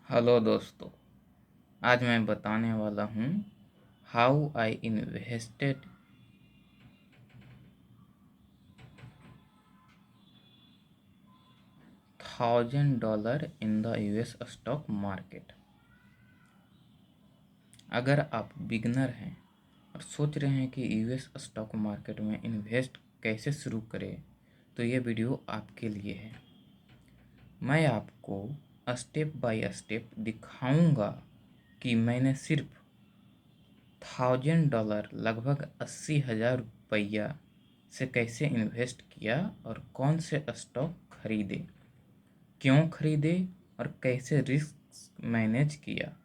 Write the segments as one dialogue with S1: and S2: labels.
S1: Hello दोस्तों, आज मैं बताने वाला हूँ how I invested $1,000 in the US stock market. अगर आप बिगनर हैं और सोच रहे हैं कि यूएस स्टॉक मार्केट में इन्वेस्ट कैसे शुरू करें, तो ये वीडियो आपके लिए है। मैं आपको स्टेप बाय स्टेप दिखाऊंगा कि मैंने सिर्फ $1,000 लगभग 80,000 रुपया से कैसे इन्वेस्ट किया और कौन से स्टॉक खरीदे, क्यों खरीदे और कैसे रिस्क मैनेज किया।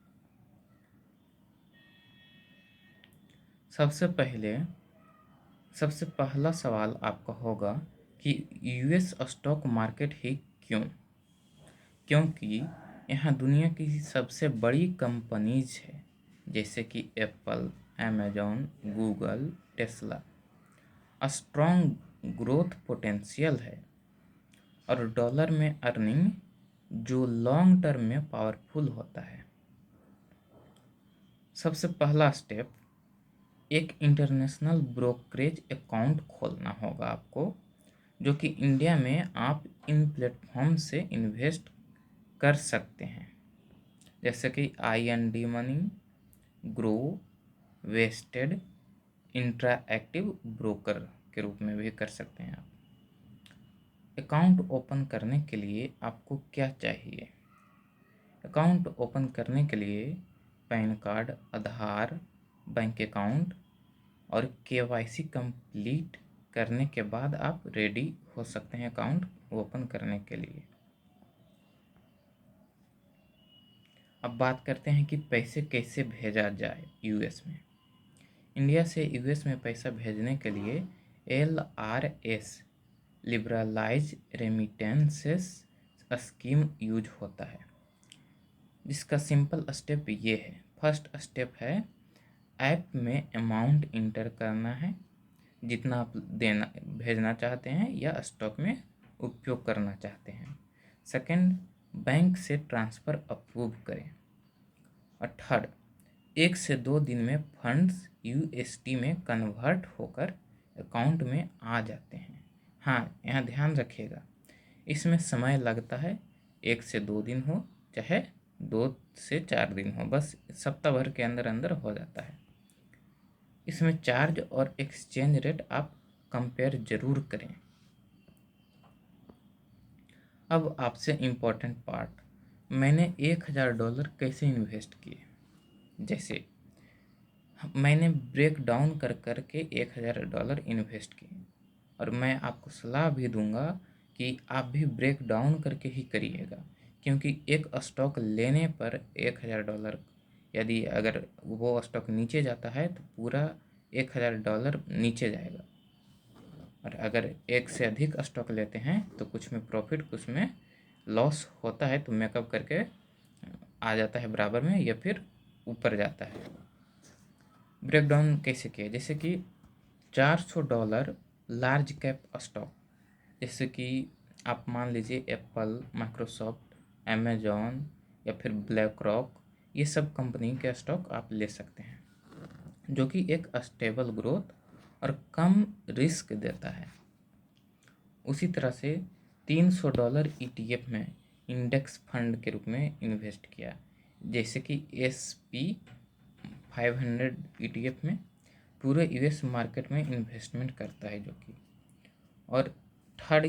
S1: सबसे पहला सवाल आपका होगा कि यूएस स्टॉक मार्केट ही क्यों? क्योंकि यहाँ दुनिया की सबसे बड़ी कंपनीज है, जैसे कि Apple, Amazon, Google, Tesla. Strong growth potential है और डॉलर में अर्निंग जो लॉन्ग टर्म में पावरफुल होता है। सबसे पहला स्टेप, एक इंटरनेशनल ब्रोकरेज अकाउंट खोलना होगा आपको, जो कि इंडिया में आप इन प्लेटफॉर्म से इन्वेस्ट कर सकते हैं, जैसे कि IND money, Groww, Vested, Interactive broker के रूप में भी कर सकते हैं आप। अकाउंट ओपन करने के लिए आपको क्या चाहिए? अकाउंट ओपन करने के लिए पैन कार्ड, आधार, बैंक अकाउंट और KYC कंप्लीट करने के बाद आप रेडी हो सकते हैं अकाउंट ओपन करने के लिए। अब बात करते हैं कि पैसे कैसे भेजा जाए यूएस में। इंडिया से यूएस में पैसा भेजने के लिए LRS liberalise remittances scheme use होता है, जिसका सिंपल स्टेप ये है। फर्स्ट स्टेप है ऐप में अमाउंट इंटर करना है, जितना आप भेजना चाहते हैं या स्टॉक में उपयोग करना चाहते हैं। सेकंड, बैंक से ट्रांसफ़र अप्रूव करें। और थर्ड, 1 से 2 दिन में फंड्स USD में कन्वर्ट होकर अकाउंट में आ जाते हैं। हाँ, यहाँ ध्यान रखिएगा, इसमें समय लगता है। 1 से 2 दिन हो चाहे 2 से 4 दिन हो, बस सप्ताह भर के अंदर अंदर हो जाता है। इसमें चार्ज और एक्सचेंज रेट आप कंपेयर ज़रूर करें। अब आपसे इम्पोर्टेंट पार्ट, मैंने $1,000 कैसे इन्वेस्ट किए। जैसे मैंने ब्रेक डाउन कर के $1,000 इन्वेस्ट किए, और मैं आपको सलाह भी दूंगा कि आप भी ब्रेक डाउन करके ही करिएगा, क्योंकि एक स्टॉक लेने पर $1,000 यदि अगर वो स्टॉक नीचे जाता है तो पूरा $1,000 नीचे जाएगा, और अगर एक से अधिक स्टॉक लेते हैं तो कुछ में प्रॉफिट कुछ में लॉस होता है, तो मेकअप करके आ जाता है बराबर में या फिर ऊपर जाता है। ब्रेकडाउन कैसे किया? जैसे कि $400 लार्ज कैप स्टॉक, जैसे कि आप मान लीजिए एप्पल, माइक्रोसॉफ्ट, अमेजॉन या फिर ब्लैक रॉक, ये सब कंपनी के स्टॉक आप ले सकते हैं, जो कि एक स्टेबल ग्रोथ और कम रिस्क देता है। उसी तरह से $300 ETF में इंडेक्स फंड के रूप में इन्वेस्ट किया, जैसे कि SP500 ETF में पूरे US मार्केट में इन्वेस्टमेंट करता है, जो कि, और थर्ड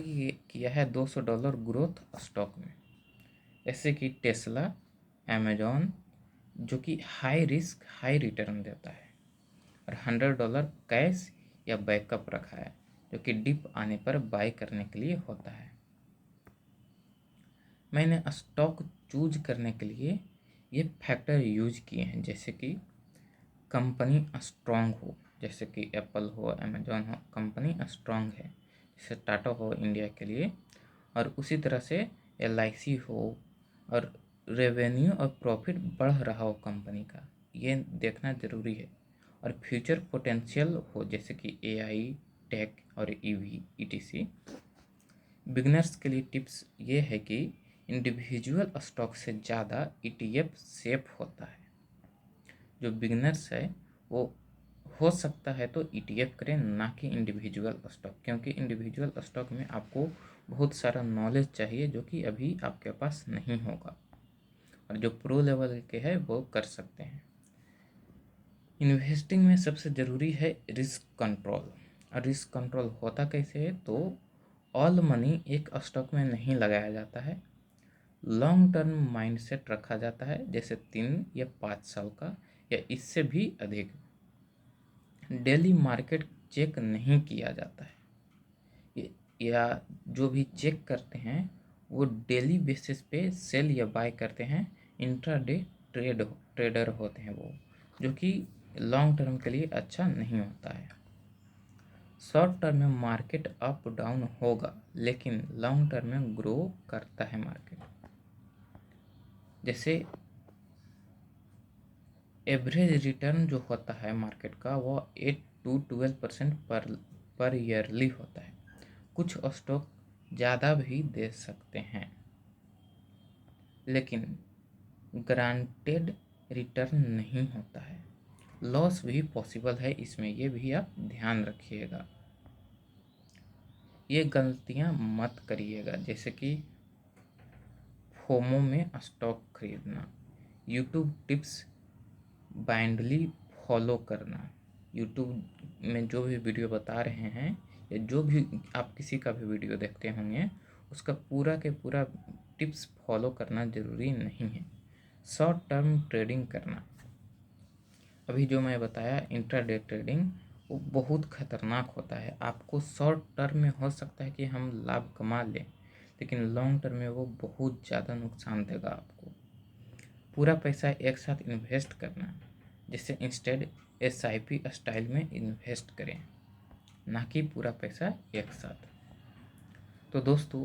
S1: किया है $200 ग्रोथ स्टॉक में, जैसे कि टेस्ला, अमेजॉन, जो कि हाई रिस्क हाई रिटर्न देता है, और $100 कैश या बैकअप रखा है, जो कि डिप आने पर बाय करने के लिए होता है। मैंने स्टॉक चूज करने के लिए ये फैक्टर यूज किए हैं, जैसे कि कंपनी स्ट्रांग हो, जैसे कि एप्पल हो, अमेजॉन हो, कंपनी स्ट्रांग है, जैसे टाटा हो इंडिया के लिए, और उसी तरह से LIC हो, और रेवेन्यू और प्रॉफिट बढ़ रहा हो कंपनी का, ये देखना ज़रूरी है, और फ्यूचर पोटेंशियल हो, जैसे कि AI, टेक और EV ETC। बिगनर्स के लिए टिप्स ये है कि इंडिविजुअल स्टॉक से ज़्यादा ETF सेफ होता है। जो बिगनर्स है वो हो सकता है तो ETF करें, ना कि इंडिविजुअल स्टॉक, क्योंकि इंडिविजुअल स्टॉक में आपको बहुत सारा नॉलेज चाहिए जो कि अभी आपके पास नहीं होगा, और जो प्रो लेवल के हैं वो कर सकते हैं। इन्वेस्टिंग में सबसे ज़रूरी है रिस्क कंट्रोल। और रिस्क कंट्रोल होता कैसे है, तो ऑल मनी एक स्टॉक में नहीं लगाया जाता है। लॉन्ग टर्म माइंडसेट रखा जाता है, जैसे 3 या 5 साल का या इससे भी अधिक। डेली मार्केट चेक नहीं किया जाता है, या जो भी चेक करते हैं वो डेली बेसिस पे सेल या बाय करते हैं। इंट्राडे ट्रेडर होते हैं वो, जो कि लॉन्ग टर्म के लिए अच्छा नहीं होता है। शॉर्ट टर्म में मार्केट अप डाउन होगा, लेकिन लॉन्ग टर्म में ग्रो करता है मार्केट। जैसे एवरेज रिटर्न जो होता है मार्केट का वो 8 to 12% पर ईयरली होता है। कुछ स्टॉक ज़्यादा भी दे सकते हैं, लेकिन ग्रांटेड रिटर्न नहीं होता है। लॉस भी पॉसिबल है इसमें, ये भी आप ध्यान रखिएगा। ये गलतियां मत करिएगा, जैसे कि फोमो में स्टॉक खरीदना, यूट्यूब टिप्स बाइंडली फॉलो करना। यूट्यूब में जो भी वीडियो बता रहे हैं या जो भी आप किसी का भी वीडियो देखते होंगे, उसका पूरा के पूरा टिप्स फॉलो करना ज़रूरी नहीं है। शॉर्ट टर्म ट्रेडिंग करना, अभी जो मैं बताया इंट्राडे ट्रेडिंग, वो बहुत खतरनाक होता है। आपको शॉर्ट टर्म में हो सकता है कि हम लाभ कमा लें, लेकिन लॉन्ग टर्म में वो बहुत ज़्यादा नुकसान देगा आपको। पूरा पैसा एक साथ इन्वेस्ट करना, जिससे इंस्टेड SIP स्टाइल में इन्वेस्ट करें, ना कि पूरा पैसा एक साथ। तो दोस्तों,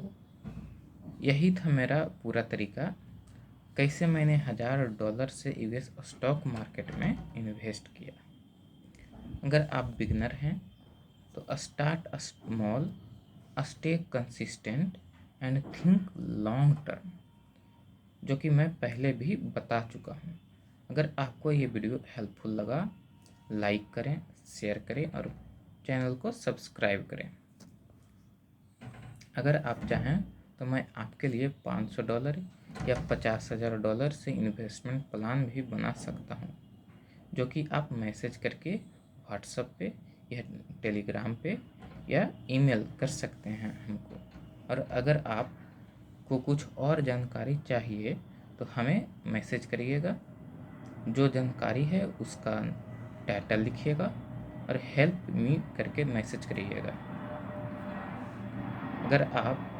S1: यही था मेरा पूरा तरीका, कैसे मैंने $1000 से US स्टॉक मार्केट में इन्वेस्ट किया। अगर आप बिगनर हैं तो start small, stay consistent and think long term, जो कि मैं पहले भी बता चुका हूँ। अगर आपको ये वीडियो हेल्पफुल लगा, लाइक करें, शेयर करें और चैनल को सब्सक्राइब करें। अगर आप चाहें तो मैं आपके लिए $500 या $50,000 से इन्वेस्टमेंट प्लान भी बना सकता हूँ, जो कि आप मैसेज करके व्हाट्सएप पे या टेलीग्राम पे या ईमेल कर सकते हैं हमको। और अगर आपको कुछ और जानकारी चाहिए तो हमें मैसेज करिएगा। जो जानकारी है उसका टाइटल लिखिएगा और हेल्प मी करके मैसेज करिएगा। अगर आप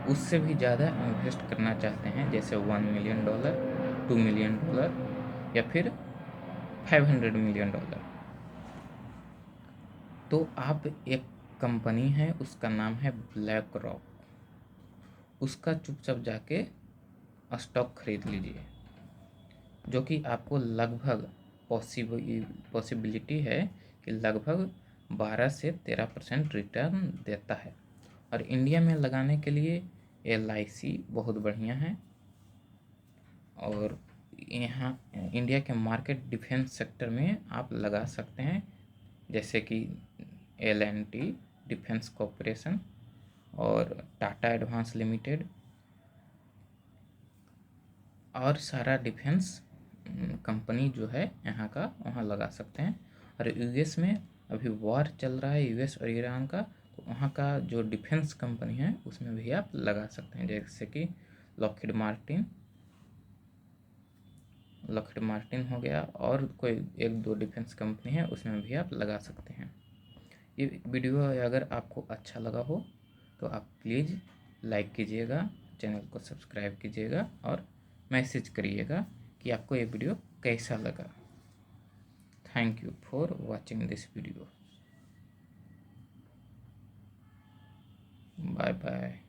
S1: उससे भी ज़्यादा इन्वेस्ट करना चाहते हैं, जैसे $1 मिलियन, $2 मिलियन या फिर $500 मिलियन, तो आप एक कंपनी है, उसका नाम है ब्लैक रॉक, उसका चुपचाप जाके स्टॉक खरीद लीजिए, जो कि आपको लगभग पॉसिबिलिटी है कि लगभग 12 से 13% रिटर्न देता है। और इंडिया में लगाने के लिए LIC बहुत बढ़िया है। और यहाँ इंडिया के मार्केट डिफेंस सेक्टर में आप लगा सकते हैं, जैसे कि L&T डिफेंस कॉरपोरेशन और टाटा एडवांस लिमिटेड और सारा डिफेंस कंपनी जो है यहाँ का, वहाँ लगा सकते हैं। और US में अभी वॉर चल रहा है, US और ईरान का, तो वहाँ का जो डिफेंस कंपनी है उसमें भी आप लगा सकते हैं, जैसे कि लॉकहीड मार्टिन हो गया, और कोई 1-2 डिफेंस कंपनी है उसमें भी आप लगा सकते हैं। ये वीडियो अगर आपको अच्छा लगा हो तो आप प्लीज़ लाइक कीजिएगा, चैनल को सब्सक्राइब कीजिएगा और मैसेज करिएगा कि आपको ये वीडियो कैसा लगा। Thank you for watching this video. Bye bye.